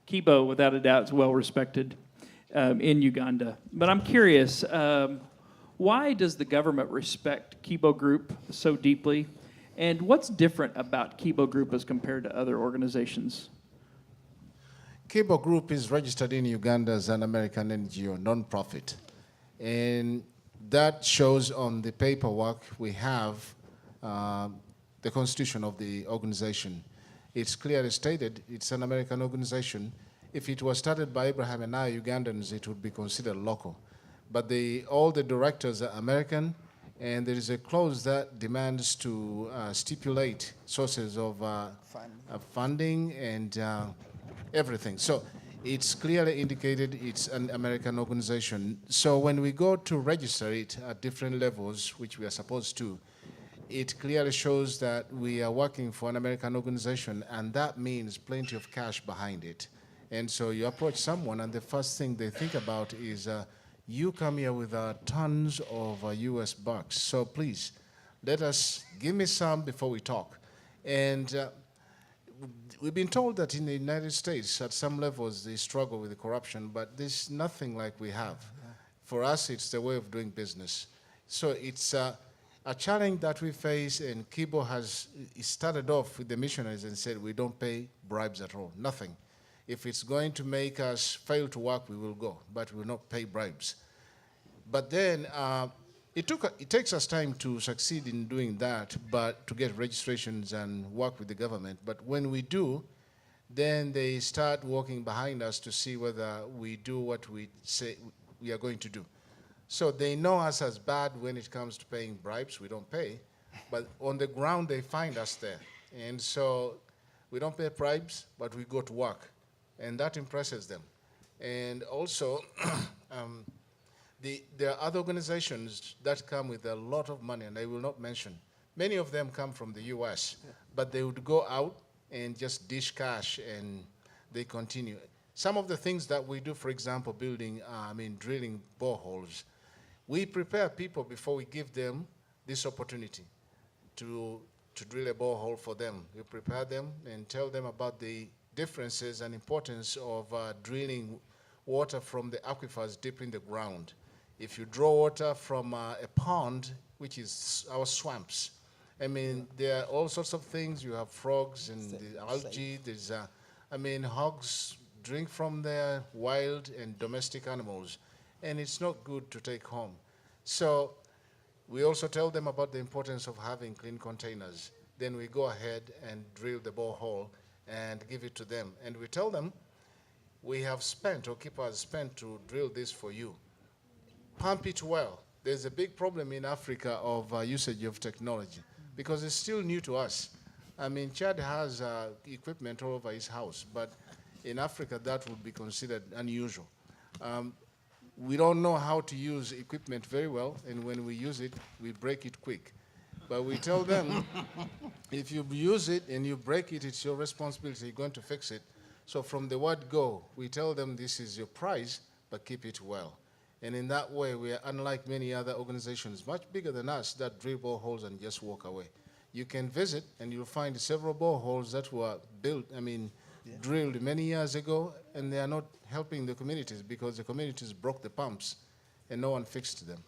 Kibo, without a doubt, is well respected in Uganda. But I'm curious, why does the government respect Kibo Group so deeply? And what's different about Kibo Group as compared to other organizations? Kibo Group is registered in Uganda as an American NGO, non-profit. And that shows on the paperwork we have the constitution of the organization. It's clearly stated it's an American organization. If it was started by Abraham and I, Ugandans, it would be considered local. But all the directors are American, and there is a clause that demands to stipulate sources of funding and everything. So it's clearly indicated it's an American organization. So when we go to register it at different levels, which we are supposed to, it clearly shows that we are working for an American organization, and that means plenty of cash behind it. And so you approach someone, and the first thing they think about is, you come here with tons of US bucks, so please, give me some before we talk. And we've been told that in the United States, at some levels, they struggle with the corruption, but there's nothing like we have. For us, it's the way of doing business. So it's a challenge that we face, and Kibo has started off with the missionaries and said, we don't pay bribes at all, nothing. If it's going to make us fail to work, we will go, but we will not pay bribes. But then it takes us time to succeed in doing that, but to get registrations and work with the government. But when we do, then they start working behind us to see whether we do what we say we are going to do. So they know us as bad when it comes to paying bribes. We don't pay. But on the ground, they find us there. And so we don't pay bribes, but we go to work. And that impresses them. And also, there are other organizations that come with a lot of money, and I will not mention. Many of them come from the US, but they would go out and just dish cash, and they continue. Some of the things that we do, for example, drilling boreholes, we prepare people before we give them this opportunity to drill a borehole for them. We prepare them and tell them about the differences and importance of drilling water from the aquifers deep in the ground. If you draw water from a pond, which is our swamps, there are all sorts of things. You have frogs and the algae. There's, hogs drink from their wild and domestic animals, and it's not good to take home. So we also tell them about the importance of having clean containers. Then we go ahead and drill the borehole and give it to them. And we tell them, we have spent, or Kibo has spent to drill this for you. Pump it well. There's a big problem in Africa of usage of technology because it's still new to us. Chad has equipment all over his house, but in Africa that would be considered unusual. We don't know how to use equipment very well, and when we use it, we break it quick. But we tell them, if you use it and you break it, it's your responsibility. You're going to fix it. So from the word go, we tell them this is your prize, but keep it well. And in that way, we are unlike many other organizations, much bigger than us, that drill boreholes and just walk away. You can visit, and you'll find several boreholes that were built, drilled many years ago, and they are not helping the communities because the communities broke the pumps, and no one fixed them.